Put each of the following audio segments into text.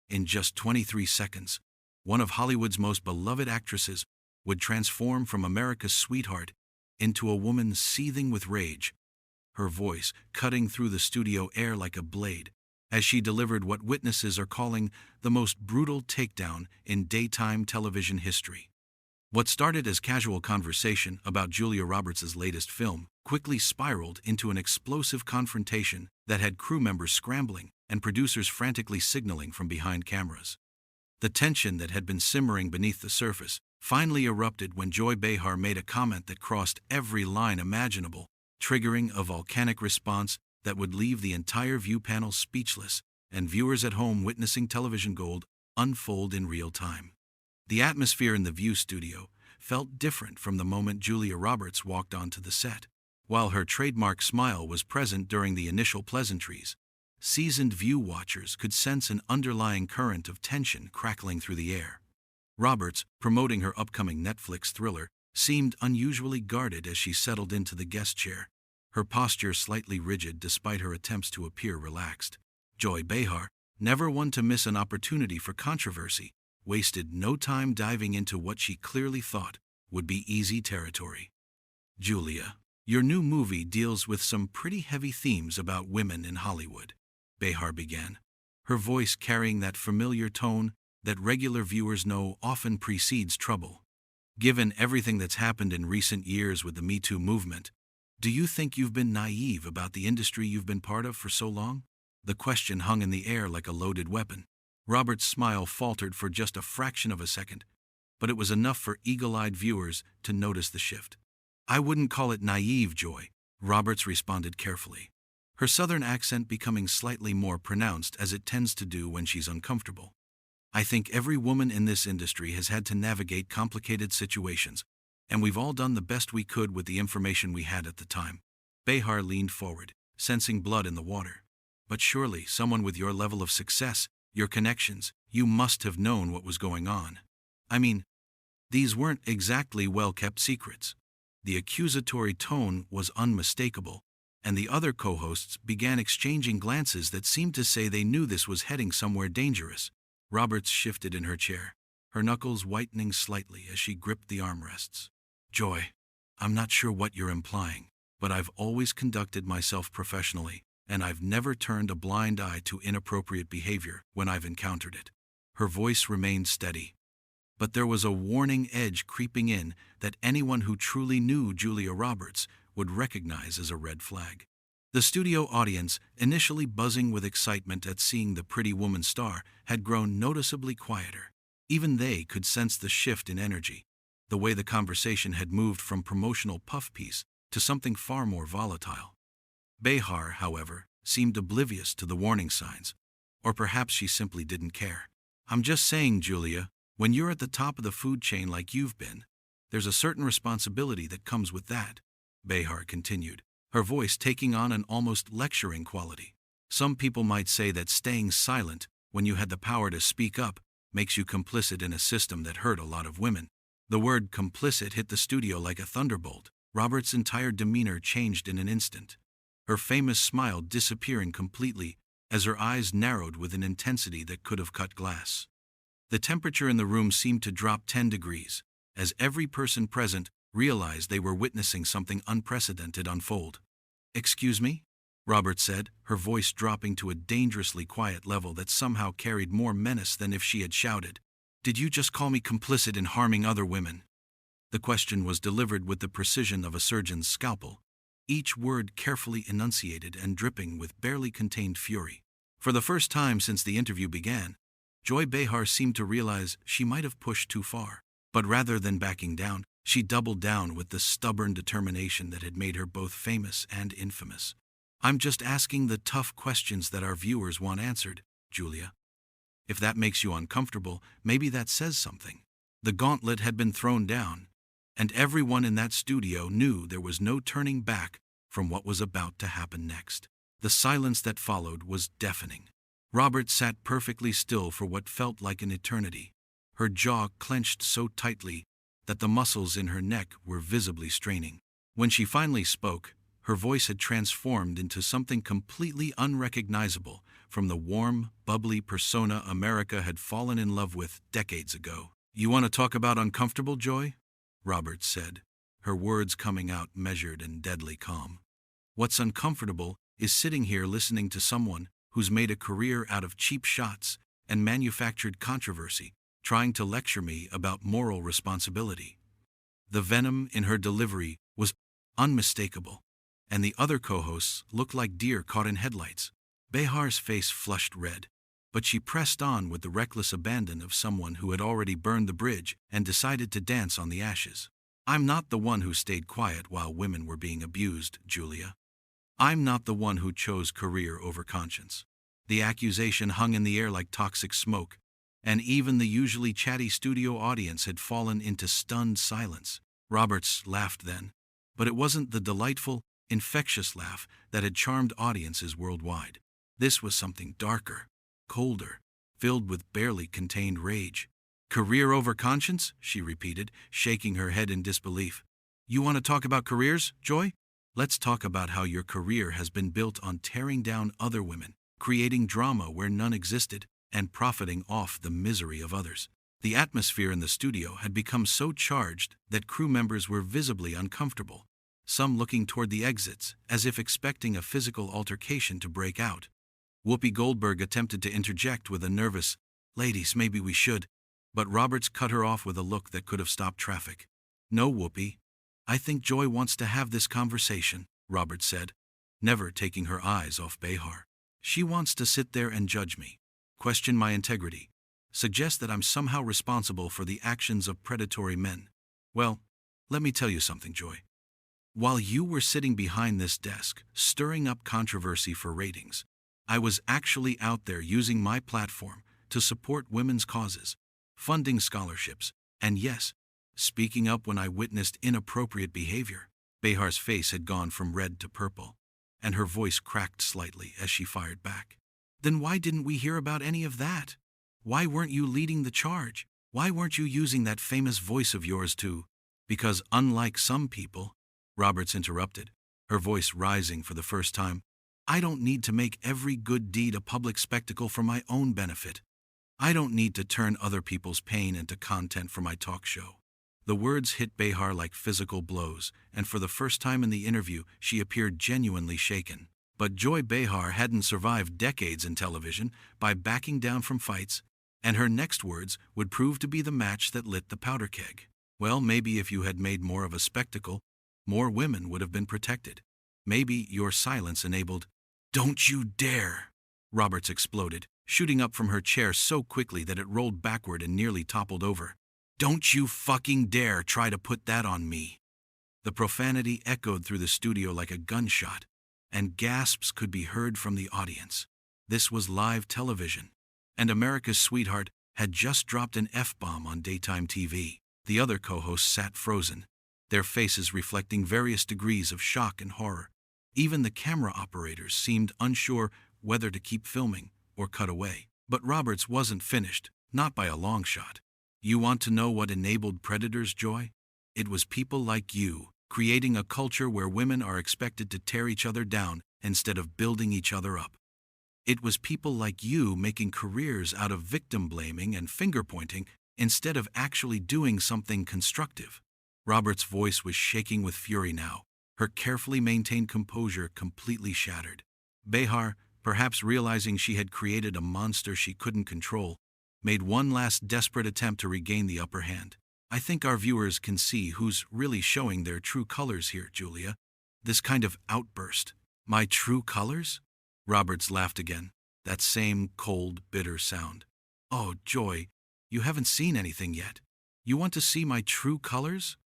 In just 23 seconds, one of Hollywood's most beloved actresses would transform from America's sweetheart into a woman seething with rage, her voice cutting through the studio air like a blade, as she delivered what witnesses are calling the most brutal takedown in daytime television history. What started as casual conversation about Julia Roberts' latest film quickly spiraled into an explosive confrontation that had crew members scrambling and producers frantically signaling from behind cameras. The tension that had been simmering beneath the surface finally erupted when Joy Behar made a comment that crossed every line imaginable, triggering a volcanic response that would leave the entire view panel speechless and viewers at home witnessing television gold unfold in real time. The atmosphere in the View studio felt different from the moment Julia Roberts walked onto the set. While her trademark smile was present during the initial pleasantries, seasoned View watchers could sense an underlying current of tension crackling through the air. Roberts, promoting her upcoming Netflix thriller, seemed unusually guarded as she settled into the guest chair, her posture slightly rigid despite her attempts to appear relaxed. Joy Behar, never one to miss an opportunity for controversy, wasted no time diving into what she clearly thought would be easy territory. "Julia, your new movie deals with some pretty heavy themes about women in Hollywood," Behar began, her voice carrying that familiar tone that regular viewers know often precedes trouble. "Given everything that's happened in recent years with the Me Too movement, do you think you've been naive about the industry you've been part of for so long?" The question hung in the air like a loaded weapon. Robert's smile faltered for just a fraction of a second, but it was enough for eagle-eyed viewers to notice the shift. "I wouldn't call it naive, Joy," Roberts responded carefully, her southern accent becoming slightly more pronounced as it tends to do when she's uncomfortable. "I think every woman in this industry has had to navigate complicated situations, and we've all done the best we could with the information we had at the time." Behar leaned forward, sensing blood in the water. "But surely, someone with your level of success, your connections, you must have known what was going on. I mean, these weren't exactly well-kept secrets." The accusatory tone was unmistakable, and the other co-hosts began exchanging glances that seemed to say they knew this was heading somewhere dangerous. Roberts shifted in her chair, her knuckles whitening slightly as she gripped the armrests. "Joy, I'm not sure what you're implying, but I've always conducted myself professionally, and I've never turned a blind eye to inappropriate behavior when I've encountered it." Her voice remained steady, but there was a warning edge creeping in that anyone who truly knew Julia Roberts would recognize as a red flag. The studio audience, initially buzzing with excitement at seeing the pretty woman star, had grown noticeably quieter. Even they could sense the shift in energy, the way the conversation had moved from promotional puff piece to something far more volatile. Behar, however, seemed oblivious to the warning signs, or perhaps she simply didn't care. "I'm just saying, Julia, when you're at the top of the food chain like you've been, there's a certain responsibility that comes with that," Behar continued, her voice taking on an almost lecturing quality. "Some people might say that staying silent when you had the power to speak up makes you complicit in a system that hurt a lot of women." The word complicit hit the studio like a thunderbolt. Robert's entire demeanor changed in an instant, her famous smile disappearing completely as her eyes narrowed with an intensity that could have cut glass. The temperature in the room seemed to drop 10 degrees, as every person present realized they were witnessing something unprecedented unfold. "Excuse me?" Roberts said, her voice dropping to a dangerously quiet level that somehow carried more menace than if she had shouted. "Did you just call me complicit in harming other women?" The question was delivered with the precision of a surgeon's scalpel, each word carefully enunciated and dripping with barely contained fury. For the first time since the interview began, Joy Behar seemed to realize she might have pushed too far. But rather than backing down, she doubled down with the stubborn determination that had made her both famous and infamous. "I'm just asking the tough questions that our viewers want answered, Julia. If that makes you uncomfortable, maybe that says something." The gauntlet had been thrown down, and everyone in that studio knew there was no turning back from what was about to happen next. The silence that followed was deafening. Robert sat perfectly still for what felt like an eternity, her jaw clenched so tightly that the muscles in her neck were visibly straining. When she finally spoke, Her voice had transformed into something completely unrecognizable from the warm, bubbly persona America had fallen in love with decades ago. "You want to talk about uncomfortable, Joy?" Roberts said, her words coming out measured and deadly calm. "What's uncomfortable is sitting here listening to someone who's made a career out of cheap shots and manufactured controversy, trying to lecture me about moral responsibility." The venom in her delivery was unmistakable, and the other co-hosts looked like deer caught in headlights. Behar's face flushed red, but she pressed on with the reckless abandon of someone who had already burned the bridge and decided to dance on the ashes. "I'm not the one who stayed quiet while women were being abused, Julia. I'm not the one who chose career over conscience." The accusation hung in the air like toxic smoke, and even the usually chatty studio audience had fallen into stunned silence. Roberts laughed then, but it wasn't the delightful, infectious laugh that had charmed audiences worldwide. This was something darker, colder, filled with barely contained rage. "Career over conscience?" she repeated, shaking her head in disbelief. "You want to talk about careers, Joy? Let's talk about how your career has been built on tearing down other women, creating drama where none existed, and profiting off the misery of others." The atmosphere in the studio had become so charged that crew members were visibly uncomfortable, some looking toward the exits as if expecting a physical altercation to break out. Whoopi Goldberg attempted to interject with a nervous, "Ladies, maybe we should," but Roberts cut her off with a look that could have stopped traffic. "No, Whoopi. I think Joy wants to have this conversation," Roberts said, never taking her eyes off Behar. "She wants to sit there and judge me, question my integrity, suggest that I'm somehow responsible for the actions of predatory men. Well, let me tell you something, Joy. While you were sitting behind this desk, stirring up controversy for ratings, I was actually out there using my platform to support women's causes, funding scholarships, and yes, speaking up when I witnessed inappropriate behavior." Behar's face had gone from red to purple, and her voice cracked slightly as she fired back. "Then why didn't we hear about any of that? Why weren't you leading the charge? Why weren't you using that famous voice of yours to—" "Because unlike some people," Roberts interrupted, her voice rising for the first time, "I don't need to make every good deed a public spectacle for my own benefit. I don't need to turn other people's pain into content for my talk show." The words hit Behar like physical blows, and for the first time in the interview, she appeared genuinely shaken. But Joy Behar hadn't survived decades in television by backing down from fights, and her next words would prove to be the match that lit the powder keg. "Well, maybe if you had made more of a spectacle, more women would have been protected. Maybe your silence enabled—" "Don't you dare!" Roberts exploded, shooting up from her chair so quickly that it rolled backward and nearly toppled over. "Don't you fucking dare try to put that on me!" The profanity echoed through the studio like a gunshot, and gasps could be heard from the audience. This was live television, and America's sweetheart had just dropped an F-bomb on daytime TV. The other co-hosts sat frozen, their faces reflecting various degrees of shock and horror. Even the camera operators seemed unsure whether to keep filming or cut away. But Roberts wasn't finished, not by a long shot. "You want to know what enabled predators, Joy? It was people like you, creating a culture where women are expected to tear each other down instead of building each other up. It was people like you making careers out of victim blaming and finger-pointing instead of actually doing something constructive." Roberts' voice was shaking with fury now, her carefully maintained composure completely shattered. Behar, perhaps realizing she had created a monster she couldn't control, made one last desperate attempt to regain the upper hand. "I think our viewers can see who's really showing their true colors here, Julia. This kind of outburst." "My true colors?" Roberts laughed again, that same cold, bitter sound. "Oh, Joy, you haven't seen anything yet. You want to see my true colors?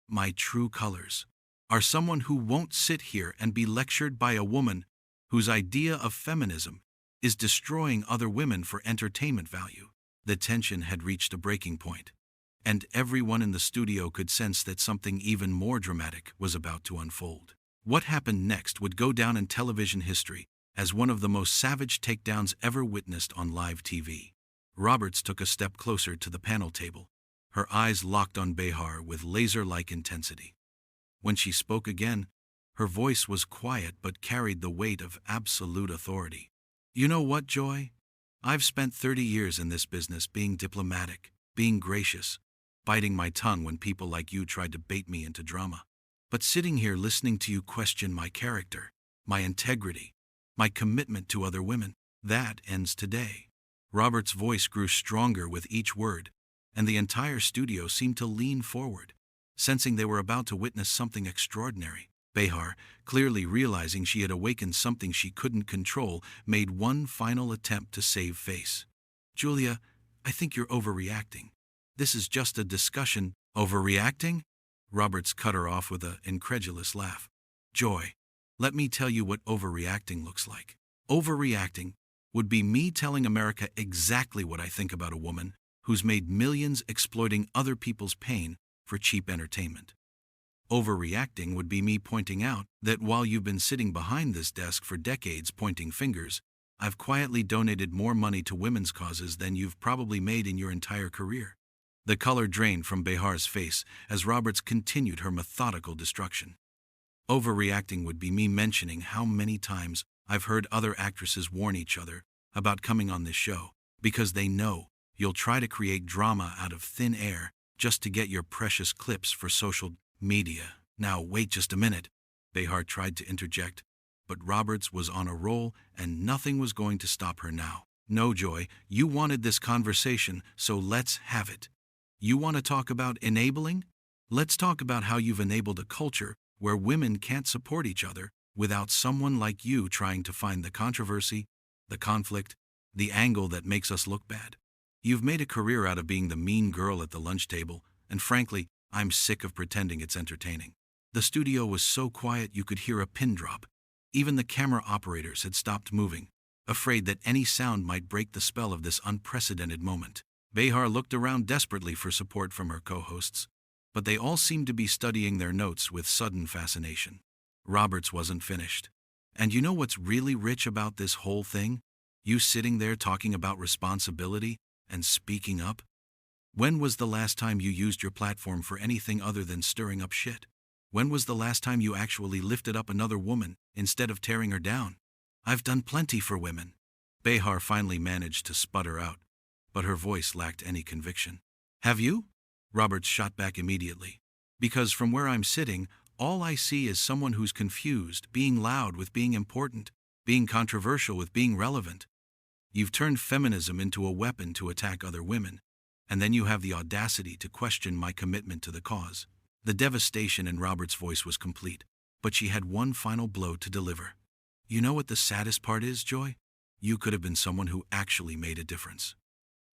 My true colors are someone who won't sit here and be lectured by a woman whose idea of feminism is destroying other women for entertainment value." The tension had reached a breaking point, and everyone in the studio could sense that something even more dramatic was about to unfold. What happened next would go down in television history as one of the most savage takedowns ever witnessed on live TV. Roberts took a step closer to the panel table, her eyes locked on Behar with laser-like intensity. When she spoke again, Her voice was quiet but carried the weight of absolute authority. You know what, Joy? I've spent 30 years in this business being diplomatic, being gracious, biting my tongue when people like you tried to bait me into drama. But sitting here listening to you question my character, my integrity, my commitment to other women, that ends today. Robert's voice grew stronger with each word, and the entire studio seemed to lean forward, sensing they were about to witness something extraordinary. Behar, clearly realizing she had awakened something she couldn't control, made one final attempt to save face. Julia, I think you're overreacting. This is just a discussion. Overreacting? Roberts cut her off with an incredulous laugh. Joy, let me tell you what overreacting looks like. Overreacting would be me telling America exactly what I think about a woman who's made millions exploiting other people's pain for cheap entertainment. Overreacting would be me pointing out that while you've been sitting behind this desk for decades pointing fingers, I've quietly donated more money to women's causes than you've probably made in your entire career. The color drained from Behar's face as Roberts continued her methodical destruction. Overreacting would be me mentioning how many times I've heard other actresses warn each other about coming on this show because they know you'll try to create drama out of thin air just to get your precious clips for social media. Now wait just a minute, Behar tried to interject, but Roberts was on a roll and nothing was going to stop her now. No, Joy, you wanted this conversation, so let's have it. You want to talk about enabling? Let's talk about how you've enabled a culture where women can't support each other without someone like you trying to find the controversy, the conflict, the angle that makes us look bad. You've made a career out of being the mean girl at the lunch table, and frankly, I'm sick of pretending it's entertaining. The studio was so quiet you could hear a pin drop. Even the camera operators had stopped moving, afraid that any sound might break the spell of this unprecedented moment. Behar looked around desperately for support from her co-hosts, but they all seemed to be studying their notes with sudden fascination. Roberts wasn't finished. And you know what's really rich about this whole thing? You sitting there talking about responsibility and speaking up? When was the last time you used your platform for anything other than stirring up shit? When was the last time you actually lifted up another woman instead of tearing her down? I've done plenty for women. Behar finally managed to sputter out, but her voice lacked any conviction. Have you? Roberts shot back immediately. Because from where I'm sitting, all I see is someone who's confused, being loud with being important, being controversial with being relevant. You've turned feminism into a weapon to attack other women, and then you have the audacity to question my commitment to the cause. The devastation in Robert's voice was complete, but she had one final blow to deliver. You know what the saddest part is, Joy? You could have been someone who actually made a difference.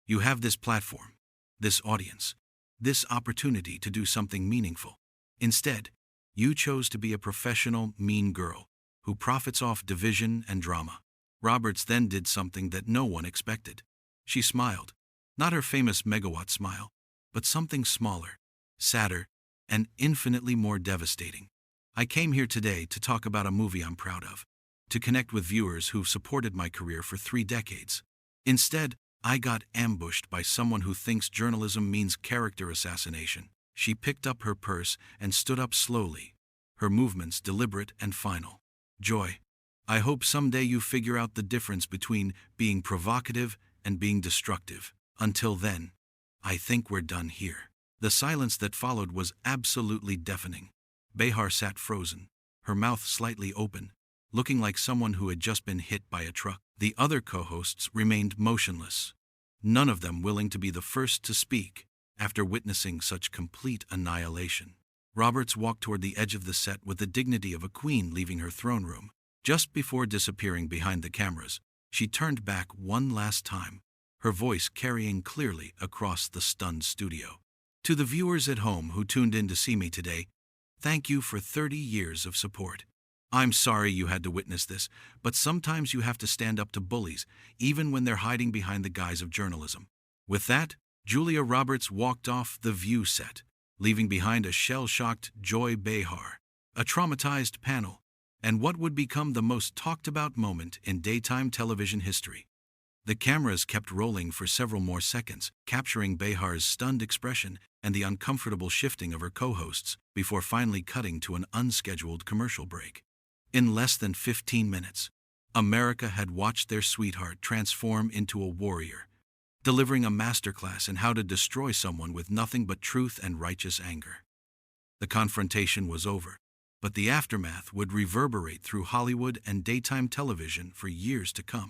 You have this platform, this audience, this opportunity to do something meaningful. Instead, you chose to be a professional, mean girl who profits off division and drama. Roberts then did something that no one expected. She smiled. Not her famous megawatt smile, but something smaller, sadder, and infinitely more devastating. I came here today to talk about a movie I'm proud of, to connect with viewers who've supported my career for 3 decades. Instead, I got ambushed by someone who thinks journalism means character assassination. She picked up her purse and stood up slowly, her movements deliberate and final. Joy, I hope someday you figure out the difference between being provocative and being destructive. Until then, I think we're done here. The silence that followed was absolutely deafening. Behar sat frozen, her mouth slightly open, looking like someone who had just been hit by a truck. The other co-hosts remained motionless, none of them willing to be the first to speak after witnessing such complete annihilation. Roberts walked toward the edge of the set with the dignity of a queen leaving her throne room. Just before disappearing behind the cameras, she turned back one last time, her voice carrying clearly across the stunned studio. To the viewers at home who tuned in to see me today, thank you for 30 years of support. I'm sorry you had to witness this, but sometimes you have to stand up to bullies, even when they're hiding behind the guise of journalism. With that, Julia Roberts walked off the View set, leaving behind a shell-shocked Joy Behar, a traumatized panel, and what would become the most talked-about moment in daytime television history. The cameras kept rolling for several more seconds, capturing Behar's stunned expression and the uncomfortable shifting of her co-hosts, before finally cutting to an unscheduled commercial break. In less than 15 minutes, America had watched their sweetheart transform into a warrior, delivering a masterclass in how to destroy someone with nothing but truth and righteous anger. The confrontation was over, but the aftermath would reverberate through Hollywood and daytime television for years to come.